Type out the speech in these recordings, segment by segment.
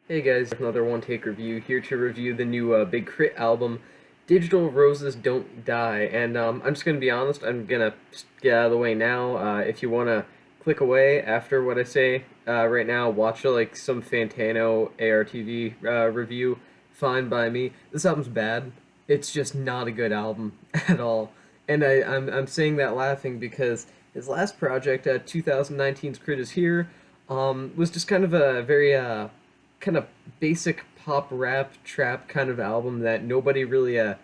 Hey guys, another one take review here to review the new Big Crit album, Digital Roses Don't Die. And I'm just gonna be honest, I'm gonna just get out of the way now. If you wanna click away after what I say right now, watch like some Fantano ARTV review, fine by me. This album's bad. It's just not a good album at all. And I'm saying that laughing because his last project, 2019's Crit is Here, was just kind of a very kind of basic pop rap trap kind of album that nobody really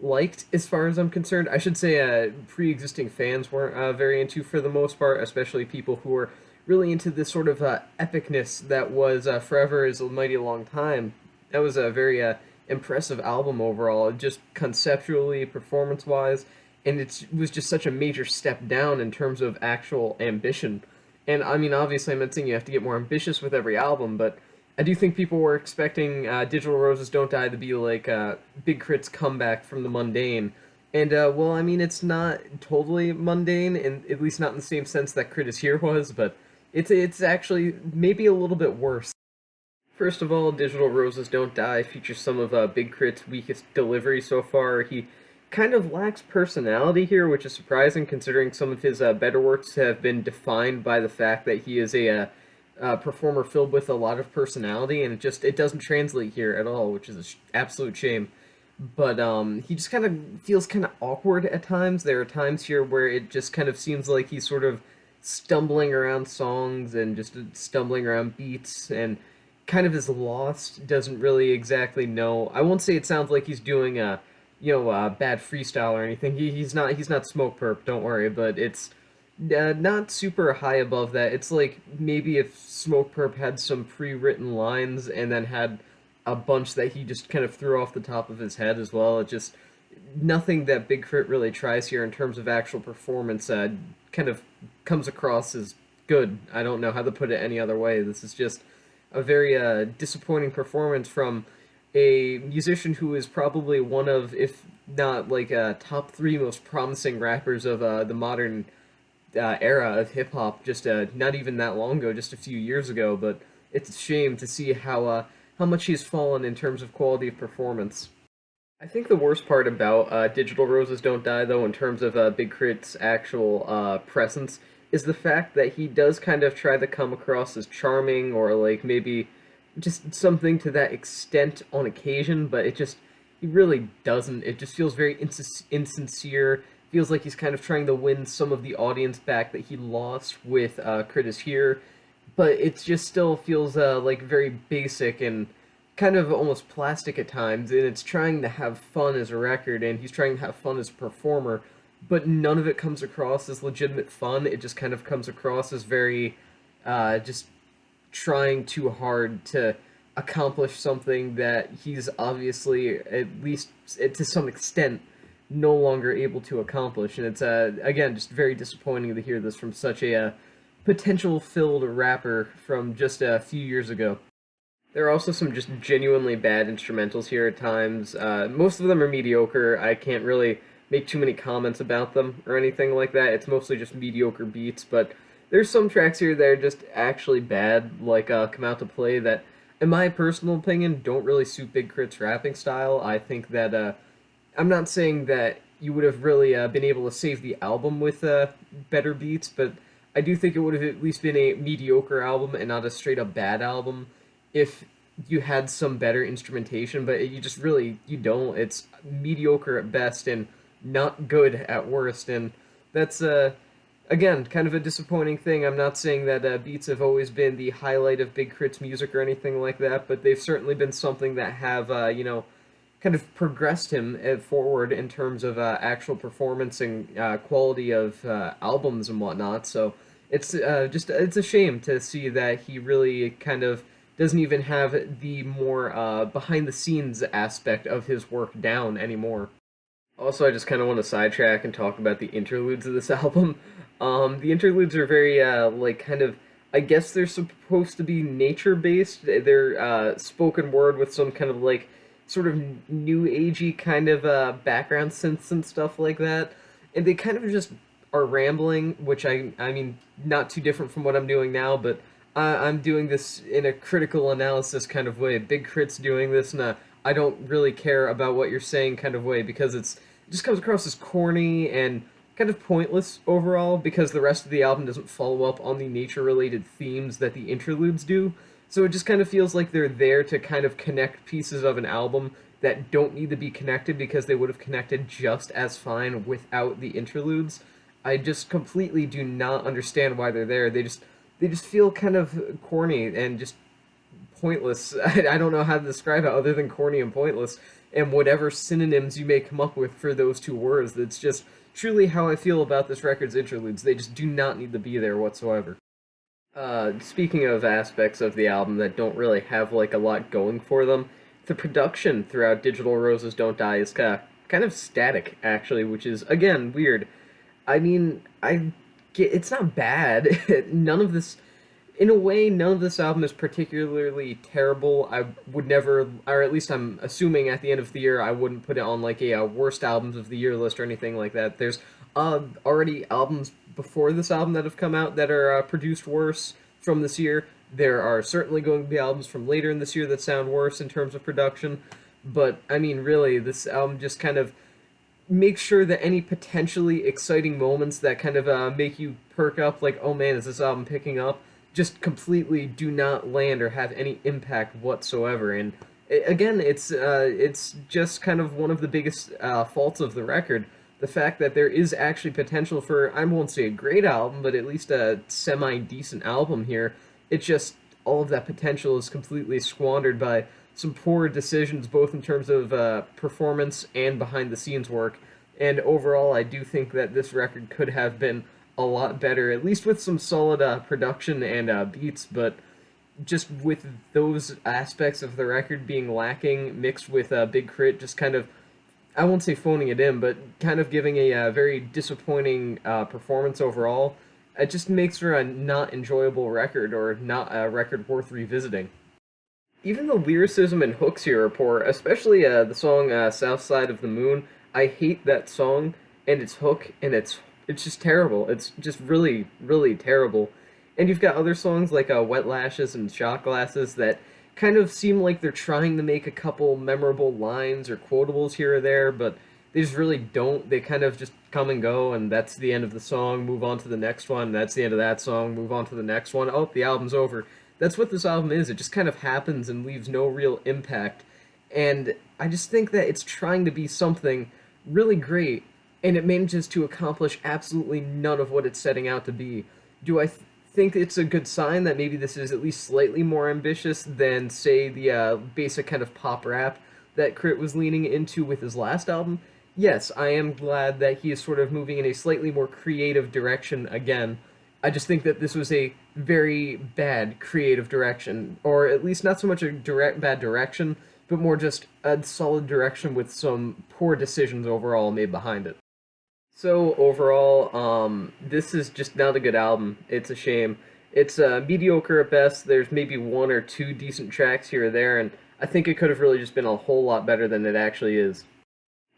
liked as far as I'm concerned. I should say pre-existing fans weren't very into for the most part, especially people who were really into this sort of epicness that was Forever is a Mighty Long Time. That was a very impressive album overall, just conceptually, performance-wise, and it was just such a major step down in terms of actual ambition. And I mean, obviously, I'm not saying you have to get more ambitious with every album, but I do think people were expecting Digital Roses Don't Die to be like Big Crit's comeback from the mundane. And, well, I mean, it's not totally mundane, and at least not in the same sense that Crit is Here was, but it's actually maybe a little bit worse. First of all, Digital Roses Don't Die features some of Big Crit's weakest delivery so far. He kind of lacks personality here, which is surprising considering some of his better works have been defined by the fact that he is a performer filled with a lot of personality, and it doesn't translate here at all, which is an absolute shame. But he just kind of feels kind of awkward at times. There are times here where it just kind of seems like he's sort of stumbling around songs and just stumbling around beats and kind of is lost, doesn't really exactly know. I won't say it sounds like he's doing a bad freestyle or anything. He's not Smoke Perp, don't worry, but it's not super high above that. It's like maybe if Smoke Perp had some pre-written lines and then had a bunch that he just kind of threw off the top of his head as well. It just nothing that Big Crit really tries here in terms of actual performance kind of comes across as good. I don't know how to put it any other way. This is just a very disappointing performance from a musician who is probably one of, if not like top three most promising rappers of the modern era of hip hop. Just not even that long ago, just a few years ago. But it's a shame to see how much he's fallen in terms of quality of performance. I think the worst part about Digital Roses Don't Die, though, in terms of Big Crit's actual presence, is the fact that he does kind of try to come across as charming or like maybe just something to that extent on occasion, but he really doesn't. It just feels very insincere. Feels like he's kind of trying to win some of the audience back that he lost with Crit is Here, but it just still feels like very basic and kind of almost plastic at times, and it's trying to have fun as a record, and he's trying to have fun as a performer, but none of it comes across as legitimate fun. It just kind of comes across as very just trying too hard to accomplish something that he's obviously, at least to some extent, no longer able to accomplish. And it's, again, just very disappointing to hear this from such a potential filled rapper from just a few years ago. There are also some just genuinely bad instrumentals here at times. Most of them are mediocre. I can't really make too many comments about them or anything like that. It's mostly just mediocre beats, but there's some tracks here that are just actually bad, like Come Out to Play, that, in my personal opinion, don't really suit Big Crit's rapping style. I think that, I'm not saying that you would have really been able to save the album with better beats, but I do think it would have at least been a mediocre album and not a straight up bad album if you had some better instrumentation, but you just really you don't. It's mediocre at best and not good at worst, and that's again kind of a disappointing thing. I'm not saying that beats have always been the highlight of Big Crit's music or anything like that, but they've certainly been something that have kind of progressed him forward in terms of actual performance and quality of albums and whatnot. So it's a shame to see that he really kind of doesn't even have the more behind the scenes aspect of his work down anymore. Also, I just kind of want to sidetrack and talk about the interludes of this album. The interludes are very, like, kind of. I guess they're supposed to be nature based. They're spoken word with some kind of, like, sort of new agey kind of background synths and stuff like that. And they kind of just are rambling, which I mean, not too different from what I'm doing now, but I'm doing this in a critical analysis kind of way. Big Crit's doing this in a I don't really care about what you're saying kind of way because it just comes across as corny and kind of pointless overall because the rest of the album doesn't follow up on the nature related themes that the interludes do. So it just kind of feels like they're there to kind of connect pieces of an album that don't need to be connected because they would have connected just as fine without the interludes. I just completely do not understand why they're there. They just feel kind of corny and just pointless. I don't know how to describe it other than corny and pointless, and whatever synonyms you may come up with for those two words. That's just truly how I feel about this record's interludes. They just do not need to be there whatsoever. Speaking of aspects of the album that don't really have like a lot going for them, the production throughout Digital Roses Don't Die is kind of static actually, which is again weird. I mean, I get it's not bad. None of this, in a way, none of this album is particularly terrible. I would never, or at least I'm assuming at the end of the year, I wouldn't put it on like a worst albums of the year list or anything like that. There's already albums before this album that have come out that are produced worse from this year. There are certainly going to be albums from later in this year that sound worse in terms of production. But I mean, really, this album just kind of make sure that any potentially exciting moments that kind of make you perk up, like, oh man, is this album picking up, just completely do not land or have any impact whatsoever. And again, it's just kind of one of the biggest faults of the record. The fact that there is actually potential for, I won't say a great album, but at least a semi decent album here. It's just all of that potential is completely squandered by some poor decisions, both in terms of performance and behind the scenes work. And overall, I do think that this record could have been a lot better, at least with some solid production and beats, but just with those aspects of the record being lacking, mixed with Big Crit just kind of, I won't say phoning it in, but kind of giving a very disappointing performance overall, it just makes for a not enjoyable record or not a record worth revisiting. Even the lyricism and hooks here are poor, especially the song "South Side of the Moon." I hate that song and its hook, and it's just terrible. It's just really, really terrible. And you've got other songs like "Wet Lashes" and "Shot Glasses" that kind of seem like they're trying to make a couple memorable lines or quotables here or there, but they just really don't. They kind of just come and go, and that's the end of the song. Move on to the next one. That's the end of that song. Move on to the next one. Oh, the album's over. That's what this album is. It just kind of happens and leaves no real impact. And I just think that it's trying to be something really great, and it manages to accomplish absolutely none of what it's setting out to be. Do I think it's a good sign that maybe this is at least slightly more ambitious than, say, the basic kind of pop rap that K.R.I.T was leaning into with his last album? Yes, I am glad that he is sort of moving in a slightly more creative direction again. I just think that this was a very bad creative direction, or at least not so much a direct bad direction, but more just a solid direction with some poor decisions overall made behind it. So overall, this is just not a good album. It's a shame. It's mediocre at best. There's maybe one or two decent tracks here or there, and I think it could have really just been a whole lot better than it actually is.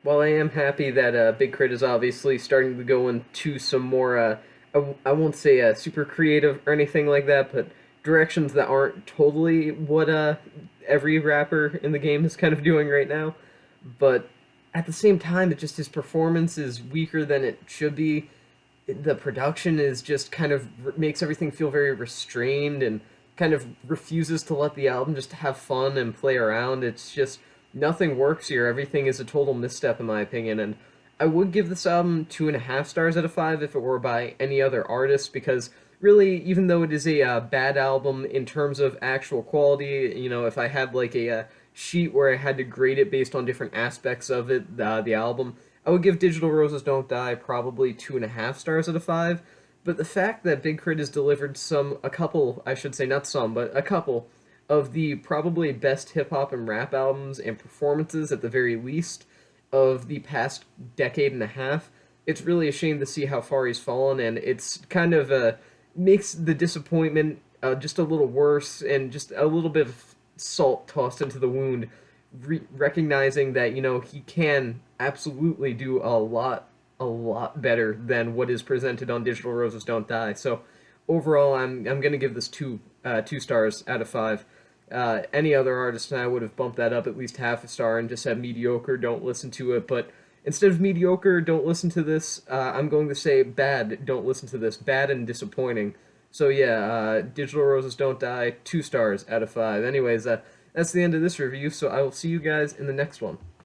While I am happy that Big Crit is obviously starting to go into some more, I won't say super creative or anything like that, but directions that aren't totally what every rapper in the game is kind of doing right now. But at the same time, it just his performance is weaker than it should be. The production is just kind of makes everything feel very restrained and kind of refuses to let the album just have fun and play around. It's just nothing works here. Everything is a total misstep in my opinion, and I would give this album 2.5 stars out of 5 if it were by any other artist, because really, even though it is a bad album in terms of actual quality, you know, if I had like a sheet where I had to grade it based on different aspects of it, the album, I would give Digital Roses Don't Die probably 2.5 stars out of 5. But the fact that Big Crit has delivered a couple, I should say not some, but a couple of the probably best hip hop and rap albums and performances at the very least of the past decade and a half, it's really a shame to see how far he's fallen, and it's kind of makes the disappointment just a little worse and just a little bit of salt tossed into the wound, recognizing that, you know, he can absolutely do a lot better than what is presented on Digital Roses Don't Die. So overall, I'm gonna give this 2 stars out of 5. Any other artist, and I would have bumped that up at least half a star and just said mediocre, don't listen to it. But instead of mediocre, don't listen to this, I'm going to say bad, don't listen to this. Bad and disappointing. So yeah, Digital Roses Don't Die, 2 stars out of 5. Anyways, that's the end of this review, so I will see you guys in the next one.